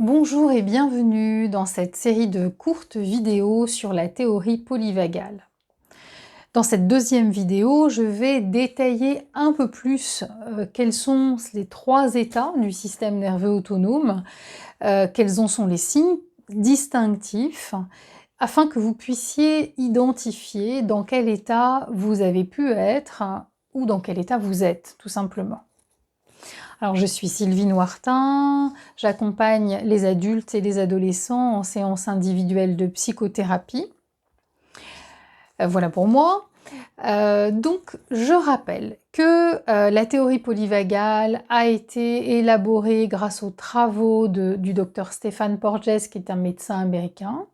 Bonjour et bienvenue dans cette série de courtes vidéos sur la théorie polyvagale. Dans cette deuxième vidéo, je vais détailler un peu plus quels sont les trois états du système nerveux autonome, quels en sont les signes distinctifs, afin que vous puissiez identifier dans quel état vous avez pu être ou dans quel état vous êtes, tout simplement. Alors, je suis Sylvie Noirtin, j'accompagne les adultes et les adolescents en séance individuelle de psychothérapie. Voilà pour moi. Donc, je rappelle que la théorie polyvagale a été élaborée grâce aux travaux du docteur Stéphane Porges, qui est un médecin américain.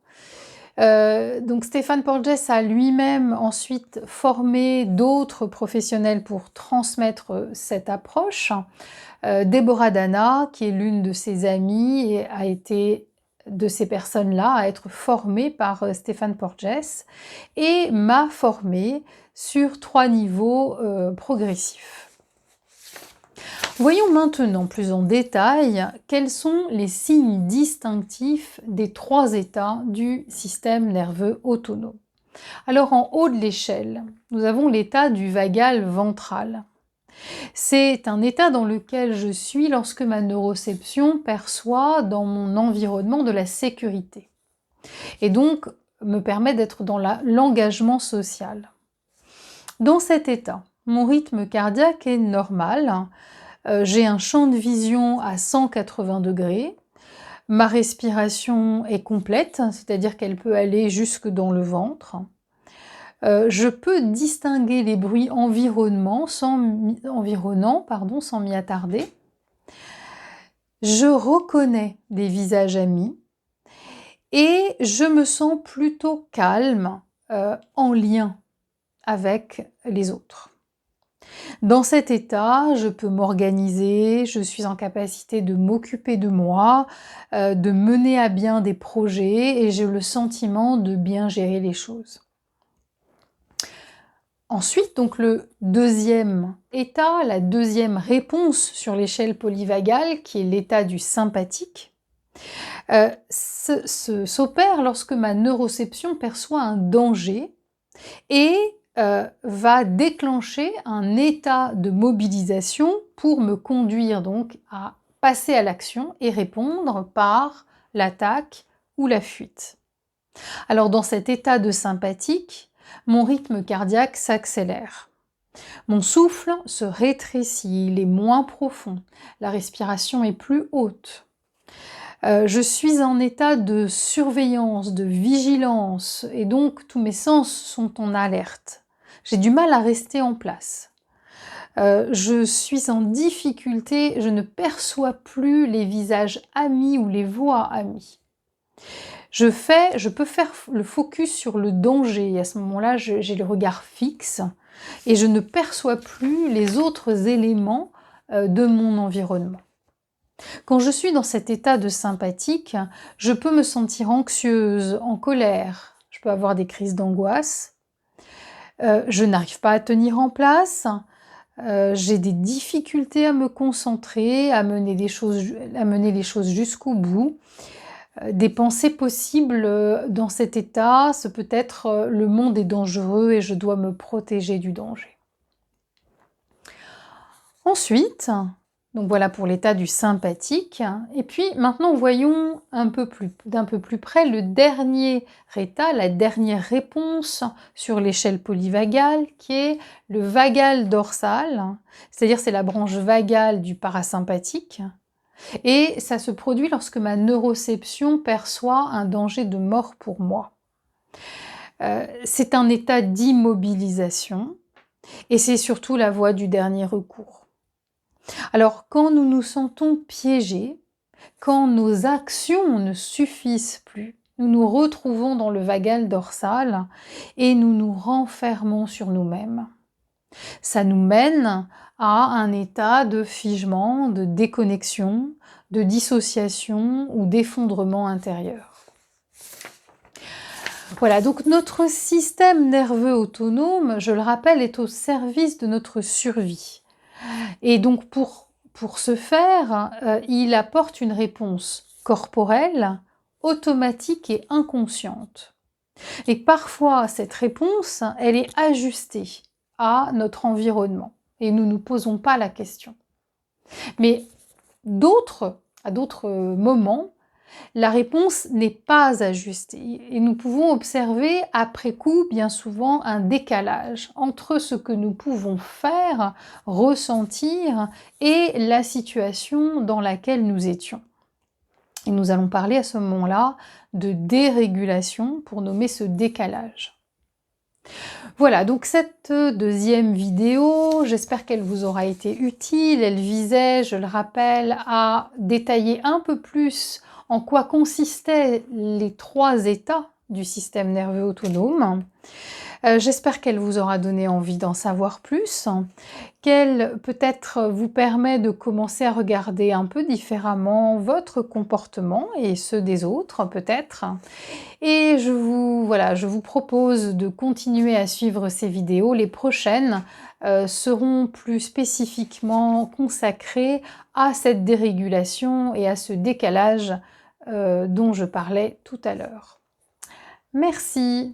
Donc Stéphane Porges a lui-même ensuite formé d'autres professionnels pour transmettre cette approche. Deborah Dana, qui est l'une de ses amies, et a été de ces personnes-là à être formée par Stéphane Porges et m'a formée sur 3 niveaux progressifs. Voyons maintenant plus en détail quels sont les signes distinctifs des 3 états du système nerveux autonome. Alors en haut de l'échelle, nous avons l'état du vagal ventral. C'est un état dans lequel je suis lorsque ma neuroception perçoit dans mon environnement de la sécurité et donc me permet d'être dans l'engagement social. Dans cet état, mon rythme cardiaque est normal, j'ai un champ de vision à 180 degrés, ma respiration est complète, c'est-à-dire qu'elle peut aller jusque dans le ventre. Je peux distinguer les bruits environnants sans m'y attarder. Je reconnais des visages amis et je me sens plutôt calme, en lien avec les autres. Dans cet état, je peux m'organiser, je suis en capacité de m'occuper de moi, de mener à bien des projets et j'ai le sentiment de bien gérer les choses. Ensuite, donc le deuxième état, la deuxième réponse sur l'échelle polyvagale, qui est l'état du sympathique, s'opère lorsque ma neuroception perçoit un danger et va déclencher un état de mobilisation pour me conduire donc à passer à l'action et répondre par l'attaque ou la fuite. Alors dans cet état de sympathique, mon rythme cardiaque s'accélère. Mon souffle se rétrécit, il est moins profond, la respiration est plus haute. Je suis en état de surveillance, de vigilance, et donc tous mes sens sont en alerte. J'ai du mal à rester en place. Je suis en difficulté, je ne perçois plus les visages amis ou les voix amies. Je peux faire le focus sur le danger, et à ce moment-là, j'ai le regard fixe, et je ne perçois plus les autres éléments de mon environnement. Quand je suis dans cet état de sympathique, je peux me sentir anxieuse, en colère, je peux avoir des crises d'angoisse, je n'arrive pas à tenir en place, j'ai des difficultés à me concentrer, à mener les choses jusqu'au bout. Des pensées possibles dans cet état, ce peut être le monde est dangereux et je dois me protéger du danger. Ensuite, donc voilà pour l'état du sympathique. Et puis maintenant, voyons d'un peu plus près le dernier état, la dernière réponse sur l'échelle polyvagale, qui est le vagal dorsal, c'est-à-dire c'est la branche vagale du parasympathique. Et ça se produit lorsque ma neuroception perçoit un danger de mort pour moi. C'est un état d'immobilisation et c'est surtout la voie du dernier recours. Alors, quand nous nous sentons piégés, quand nos actions ne suffisent plus, nous nous retrouvons dans le vagal dorsal et nous nous renfermons sur nous-mêmes. Ça nous mène à un état de figement, de déconnexion, de dissociation ou d'effondrement intérieur. Voilà, donc notre système nerveux autonome, je le rappelle, est au service de notre survie. Et donc pour ce faire, il apporte une réponse corporelle, automatique et inconsciente. Et parfois, cette réponse, elle est ajustée à notre environnement et nous ne nous posons pas la question. Mais à d'autres moments, la réponse n'est pas ajustée et nous pouvons observer après coup bien souvent un décalage entre ce que nous pouvons faire, ressentir et la situation dans laquelle nous étions. Et nous allons parler à ce moment-là de dérégulation pour nommer ce décalage. Voilà, donc cette deuxième vidéo, j'espère qu'elle vous aura été utile. Elle visait, je le rappelle, à détailler un peu plus en quoi consistaient les 3 états du système nerveux autonome. J'espère qu'elle vous aura donné envie d'en savoir plus, qu'elle peut-être vous permet de commencer à regarder un peu différemment votre comportement et ceux des autres peut-être. Et je vous propose de continuer à suivre ces vidéos. Les prochaines seront plus spécifiquement consacrées à cette dérégulation et à ce décalage dont je parlais tout à l'heure. Merci.